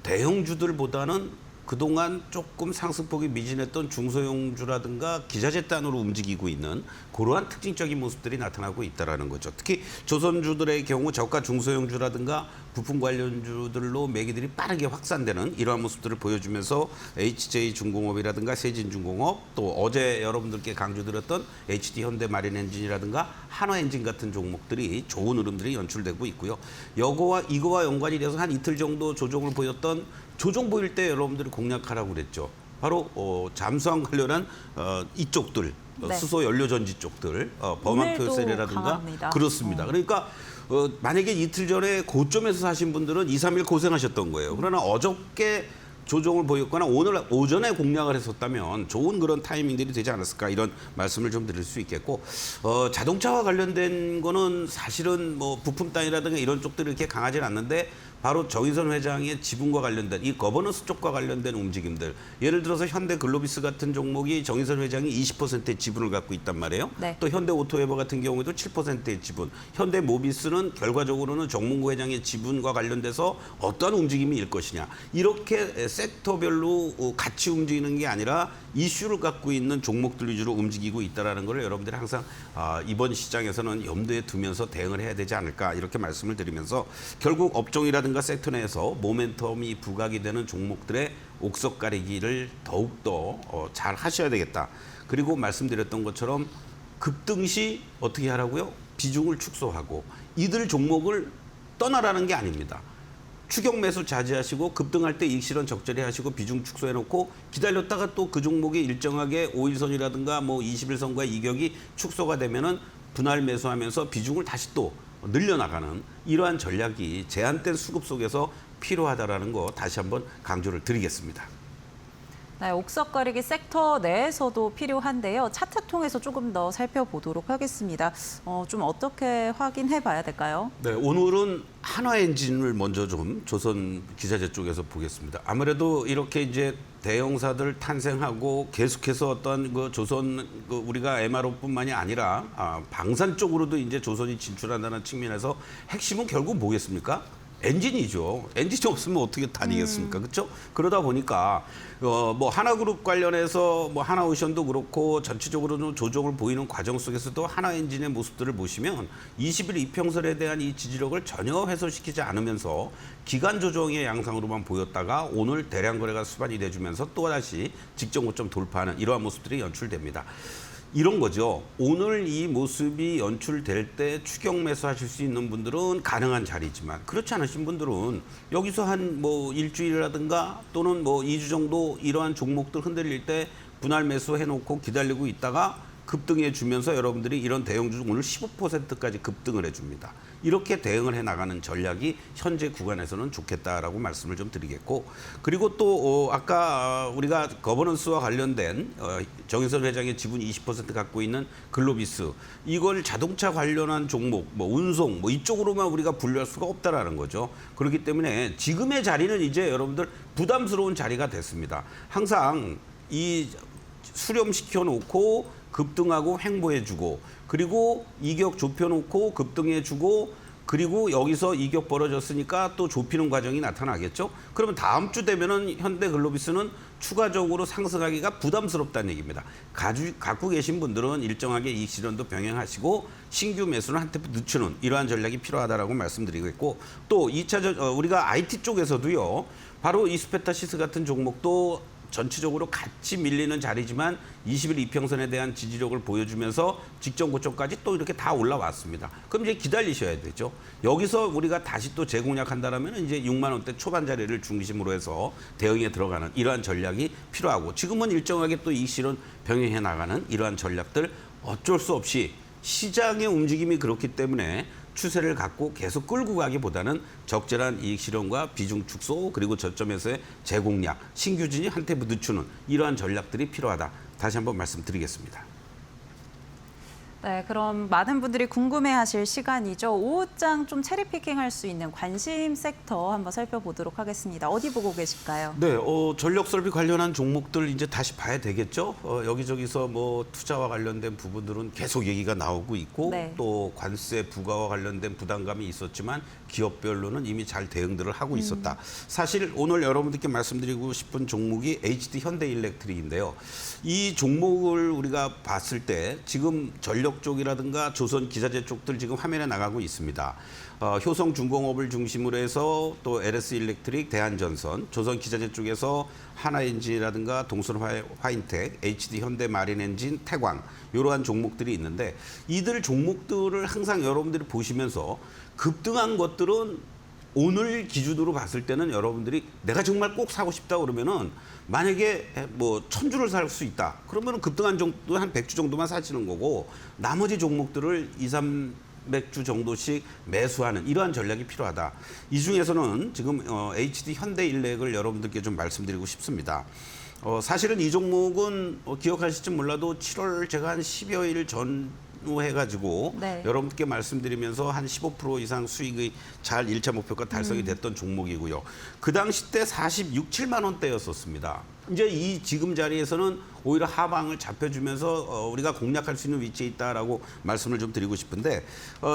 대형주들보다는 그동안 조금 상승폭이 미진했던 중소형주라든가 기자재단으로 움직이고 있는 그러한 특징적인 모습들이 나타나고 있다는 거죠. 특히 조선주들의 경우 저가 중소형주라든가 부품 관련주들로 매기들이 빠르게 확산되는 이러한 모습들을 보여주면서 HJ중공업이라든가 세진중공업, 또 어제 여러분들께 강조드렸던 HD현대마린엔진이라든가 한화엔진 같은 종목들이 좋은 흐름들이 연출되고 있고요. 이거와 연관이 돼서 한 이틀 정도 조정을 보였던, 조정 보일 때 여러분들이 공략하라고 그랬죠. 바로 잠수함 관련한 이쪽들, 네. 수소 연료 전지 쪽들, 오늘도 범한표셀이라든가 강합니다. 그렇습니다. 그러니까 만약에 이틀 전에 고점에서 사신 분들은 2, 3일 고생하셨던 거예요. 그러나 어저께 조정을 보였거나 오늘 오전에 공략을 했었다면 좋은 그런 타이밍들이 되지 않았을까, 이런 말씀을 좀 드릴 수 있겠고, 자동차와 관련된 거는 사실은 뭐 부품 단이라든가 이런 쪽들이 이렇게 강하지는 않는데, 바로 정의선 회장의 지분과 관련된 이 거버넌스 쪽과 관련된 움직임들, 예를 들어서 현대글로비스 같은 종목이 정의선 회장이 20%의 지분을 갖고 있단 말이에요. 네. 또 현대오토웨버 같은 경우에도 7%의 지분, 현대모비스는 결과적으로는 정몽구 회장의 지분과 관련돼서 어떠한 움직임이 일 것이냐, 이렇게 섹터별로 같이 움직이는 게 아니라 이슈를 갖고 있는 종목들 위주로 움직이고 있다는 걸 여러분들이 항상 이번 시장에서는 염두에 두면서 대응을 해야 되지 않을까, 이렇게 말씀을 드리면서, 결국 업종이라든가 섹터 내에서 모멘텀이 부각이 되는 종목들의 옥석 가리기를 더욱더 잘 하셔야 되겠다. 그리고 말씀드렸던 것처럼 급등 시 어떻게 하라고요? 비중을 축소하고, 이들 종목을 떠나라는 게 아닙니다. 추격 매수 자제하시고 급등할 때 이익 실현 적절히 하시고 비중 축소해놓고 기다렸다가 또 그 종목이 일정하게 5일선이라든가 뭐 21선과의 이격이 축소가 되면은 분할 매수하면서 비중을 다시 또 늘려나가는 이러한 전략이 제한된 수급 속에서 필요하다라는 거 다시 한번 강조를 드리겠습니다. 네, 옥석 가리기 섹터 내에서도 필요한데요. 차트 통해서 조금 더 살펴보도록 하겠습니다. 좀 어떻게 확인해 봐야 될까요? 네, 오늘은 한화엔진을 먼저 좀 조선 기자재 쪽에서 보겠습니다. 아무래도 이렇게 이제 대형사들 탄생하고 계속해서 어떤 그 조선 우리가 MRO뿐만이 아니라 방산 쪽으로도 이제 조선이 진출한다는 측면에서 핵심은 결국 뭐겠습니까? 엔진이죠. 엔진이 없으면 어떻게 다니겠습니까? 그렇죠? 그러다 보니까 뭐 하나그룹 관련해서 뭐 하나오션도 그렇고 전체적으로는 조정을 보이는 과정 속에서도 하나엔진의 모습들을 보시면 20일 이평선에 대한 이 지지력을 전혀 훼손시키지 않으면서 기간 조정의 양상으로만 보였다가 오늘 대량 거래가 수반이 돼주면서 또다시 직전 고점 돌파하는 이러한 모습들이 연출됩니다. 이런 거죠. 오늘 이 모습이 연출될 때 추격 매수하실 수 있는 분들은 가능한 자리지만, 그렇지 않으신 분들은 여기서 한 뭐 일주일이라든가 또는 뭐 2주 정도 이러한 종목들 흔들릴 때 분할 매수 해놓고 기다리고 있다가 급등해 주면서 여러분들이 이런 대형주 오늘 15%까지 급등을 해줍니다. 이렇게 대응을 해나가는 전략이 현재 구간에서는 좋겠다라고 말씀을 좀 드리겠고, 그리고 또 아까 우리가 거버넌스와 관련된 정의선 회장의 지분 20% 갖고 있는 글로비스, 이걸 자동차 관련한 종목, 뭐 운송, 뭐 이쪽으로만 우리가 분류할 수가 없다라는 거죠. 그렇기 때문에 지금의 자리는 이제 여러분들 부담스러운 자리가 됐습니다. 항상 이 수렴시켜 놓고 급등하고 횡보해주고, 그리고 이격 좁혀놓고 급등해주고, 그리고 여기서 이격 벌어졌으니까 또 좁히는 과정이 나타나겠죠. 그러면 다음 주 되면은 현대글로비스는 추가적으로 상승하기가 부담스럽다는 얘기입니다. 갖고 계신 분들은 일정하게 이익 실현도 병행하시고 신규 매수는 한 템포 늦추는 이러한 전략이 필요하다라고 말씀드리겠고, 또 2차 우리가 IT 쪽에서도요, 바로 이스페타시스 같은 종목도 전체적으로 같이 밀리는 자리지만 20일 이평선에 대한 지지력을 보여주면서 직전 고점까지 또 이렇게 다 올라왔습니다. 그럼 이제 기다리셔야 되죠. 여기서 우리가 다시 또 재공략한다라면 이제 6만 원대 초반 자리를 중심으로 해서 대응에 들어가는 이러한 전략이 필요하고, 지금은 일정하게 또 이익 실현 병행해 나가는 이러한 전략들, 어쩔 수 없이 시장의 움직임이 그렇기 때문에 추세를 갖고 계속 끌고 가기보다는 적절한 이익 실현과 비중 축소, 그리고 저점에서의 재공략, 신규 진입 한 템포 늦추는 이러한 전략들이 필요하다. 다시 한번 말씀드리겠습니다. 네, 그럼 많은 분들이 궁금해하실 시간이죠. 오후장 좀 체리피킹할 수 있는 관심 섹터 한번 살펴보도록 하겠습니다. 어디 보고 계실까요? 네, 전력 설비 관련한 종목들 이제 다시 봐야 되겠죠. 여기저기서 뭐 투자와 관련된 부분들은 계속 얘기가 나오고 있고 네. 또 관세 부과와 관련된 부담감이 있었지만 기업별로는 이미 잘 대응들을 하고 있었다. 사실 오늘 여러분들께 말씀드리고 싶은 종목이 HD 현대일렉트릭인데요. 이 종목을 우리가 봤을 때 지금 전력 쪽이라든가 조선 기자재 쪽들 지금 화면에 나가고 있습니다. 효성중공업을 중심으로 해서 또 LS 일렉트릭, 대한전선, 조선 기자재 쪽에서 하나엔진이라든가 동선화인텍, HD 현대 마린엔진, 태광 이러한 종목들이 있는데 이들 종목들을 항상 여러분들이 보시면서 급등한 것들은 오늘 기준으로 봤을 때는 여러분들이 내가 정말 꼭 사고 싶다 그러면은 만약에 뭐 1000주를 살 수 있다. 그러면은 급등한 정도 한 100주 정도만 사시는 거고 나머지 종목들을 200~300주 정도씩 매수하는 이러한 전략이 필요하다. 이 중에서는 지금 HD 현대일렉을 여러분들께 좀 말씀드리고 싶습니다. 사실은 이 종목은 기억하실지 몰라도 7월 제가 한 10여일 전 해가지고 네. 여러분께 말씀드리면서 한 15% 이상 수익이 잘 1차 목표가 달성이 됐던 종목이고요. 그 당시 때 46~7만 원대였었습니다. 이제 이 지금 자리에서는 오히려 하방을 잡혀주면서 우리가 공략할 수 있는 위치에 있다라고 말씀을 좀 드리고 싶은데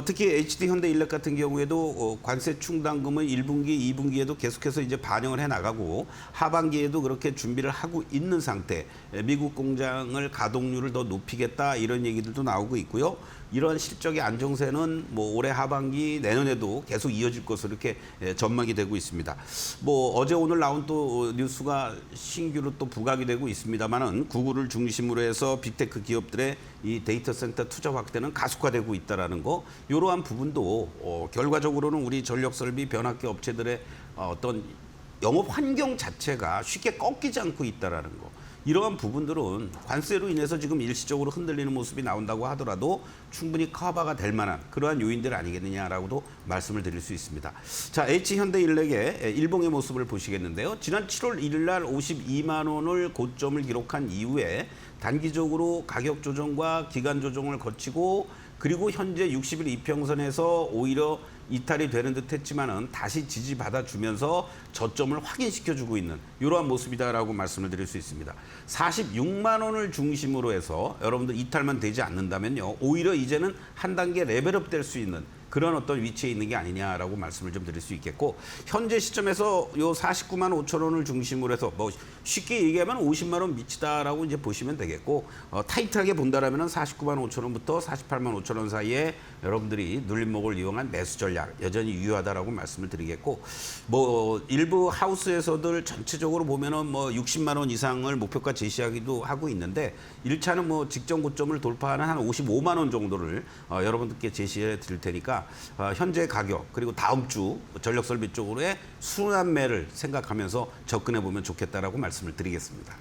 특히 HD 현대일렉 같은 경우에도 관세 충당금을 1분기, 2분기에도 계속해서 이제 반영을 해 나가고 하반기에도 그렇게 준비를 하고 있는 상태. 미국 공장을 가동률을 더 높이겠다 이런 얘기들도 나오고 있고요. 이런 실적의 안정세는 뭐 올해 하반기 내년에도 계속 이어질 것으로 이렇게 전망이 되고 있습니다. 뭐 어제 오늘 나온 또 뉴스가 신규로 또 부각이 되고 있습니다만은 구글을 중심으로 해서 빅테크 기업들의 이 데이터 센터 투자 확대는 가속화되고 있다라는 거 이러한 부분도 결과적으로는 우리 전력 설비 변압기 업체들의 어떤 영업 환경 자체가 쉽게 꺾이지 않고 있다라는 거. 이러한 부분들은 관세로 인해서 지금 일시적으로 흔들리는 모습이 나온다고 하더라도 충분히 커버가 될 만한 그러한 요인들 아니겠느냐라고도 말씀을 드릴 수 있습니다. 자, H현대일렉의 일봉의 모습을 보시겠는데요. 지난 7월 1일 날 52만 원을 고점을 기록한 이후에 단기적으로 가격 조정과 기간 조정을 거치고 그리고 현재 60일 이평선에서 오히려 이탈이 되는 듯 했지만은 다시 지지받아 주면서 저점을 확인시켜주고 있는 이러한 모습이다라고 말씀을 드릴 수 있습니다. 46만 원을 중심으로 해서 여러분들 이탈만 되지 않는다면요. 오히려 이제는 한 단계 레벨업 될 수 있는 그런 어떤 위치에 있는 게 아니냐라고 말씀을 좀 드릴 수 있겠고 현재 시점에서 요 49만 5천 원을 중심으로 해서 뭐 쉽게 얘기하면 50만 원 미치다라고 이제 보시면 되겠고 타이트하게 본다라면은 49만 5천 원부터 48만 5천 원 사이에 여러분들이 눌림목을 이용한 매수 전략 여전히 유효하다라고 말씀을 드리겠고 뭐 일부 하우스에서들 전체적으로 보면은 뭐 60만 원 이상을 목표가 제시하기도 하고 있는데 1차는 뭐 직전 고점을 돌파하는 한 55만 원 정도를 여러분들께 제시해 드릴 테니까 현재 가격 그리고 다음 주 전력 설비 쪽으로의 순환매를 생각하면서 접근해 보면 좋겠다라고 말씀을 드리겠습니다.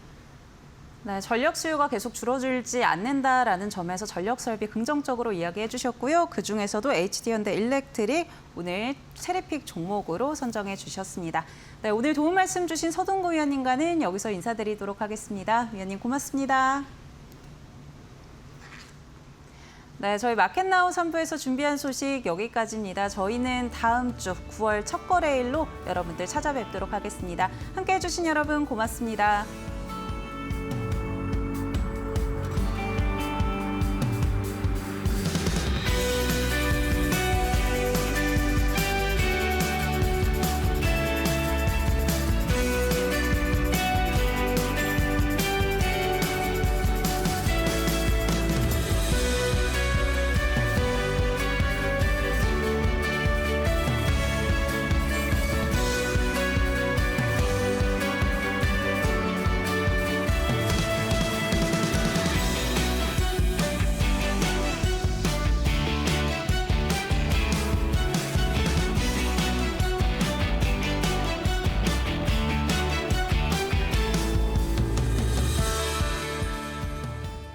네, 전력 수요가 계속 줄어들지 않는다라는 점에서 전력 설비 긍정적으로 이야기해 주셨고요. 그중에서도 HD현대일렉트릭 오늘 체리픽 종목으로 선정해 주셨습니다. 네, 오늘 도움 말씀 주신 서동구 위원님과는 여기서 인사드리도록 하겠습니다. 위원님 고맙습니다. 네, 저희 마켓나우 3부에서 준비한 소식 여기까지입니다. 저희는 다음 주 9월 첫 거래일로 여러분들 찾아뵙도록 하겠습니다. 함께해 주신 여러분 고맙습니다.